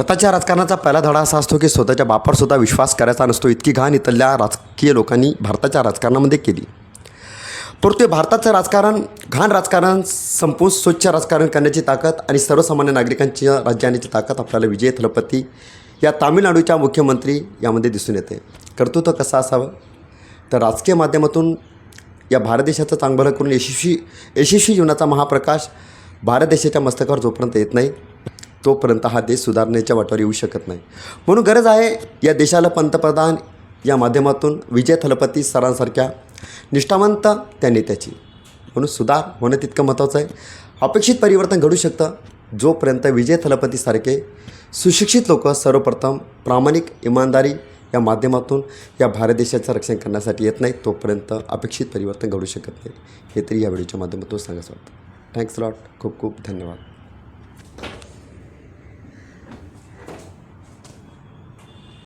भारताच्या राजकारणाचा पहिला धडा असा असतो की स्वतःच्या बापावर सुद्धा विश्वास करायचा नसतो. इतकी घाण इथल्या राजकीय लोकांनी भारताच्या राजकारणामध्ये केली. परंतु भारताचं राजकारण घाण राजकारण संपून स्वच्छ राजकारण करण्याची ताकद आणि सर्वसामान्य नागरिकांची राज्य आणण्याची ताकद आपल्याला विजय थलपती या तामिळनाडूच्या मुख्यमंत्री यामध्ये दिसून येते. कर्तृत्व कसं असावं तर राजकीय माध्यमातून या भारत देशाचं चांगभलं करून यशस्वी जीवनाचा महाप्रकाश भारत देशाच्या मस्तकावर जोपर्यंत येत नाही तोपर्यंत हा देश सुधारण्याच्या वाटेवर येऊ शकत नाही. म्हणून गरज आहे या देशाला पंतप्रधान या माध्यमातून विजय थलपती सरांसारख्या निष्ठावंत त्या नेत्याची. म्हणून सुधार होणं तितकं महत्त्वाचं आहे. अपेक्षित परिवर्तन घडू शकतं जोपर्यंत विजय थलपतीसारखे सुशिक्षित लोक सर्वप्रथम प्रामाणिक इमानदारी या माध्यमातून या भारत देशाचं रक्षण करण्यासाठी येत नाही तोपर्यंत अपेक्षित परिवर्तन घडू शकत नाही. हे तरी या व्हिडिओच्या माध्यमातून सांगायचं वाटतं. Thanks lot. खूप खूप धन्यवाद.